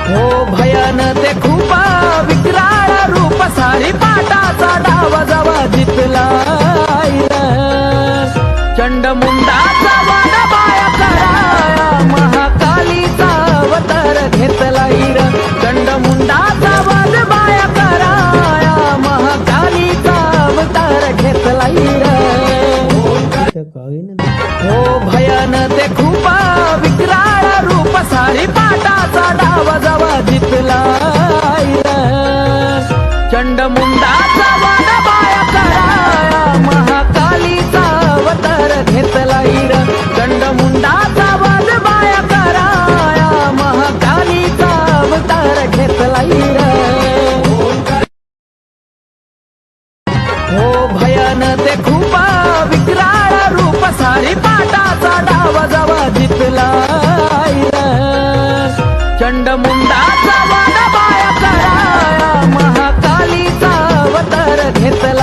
हो भयान ते खूप विक्राळ रूप सारी पाटाचा डाव जवा जितला चंडमुंडाचा वध बाया कराया महाकालीचा अवतार घेतला चंडमुंडाचा वध बाया कराया महाकालीचा अवतार घेतला हो भयान ते खूप विक्राळ रूप सारी पाटाचा डाव जवा जितला चंडमुंडाचा वध बाया कराया महाकालीचा अवतार घेतला चंडमुंडाचा वध बाया कराया महाकालीचा अवतार घेतला हो भयान ते खूप विक्राळ रूप सारी पाटाचा डाव जवा जितला चंडमुंडाचा वध बाया कराया महाकालीचा अवतार घेतला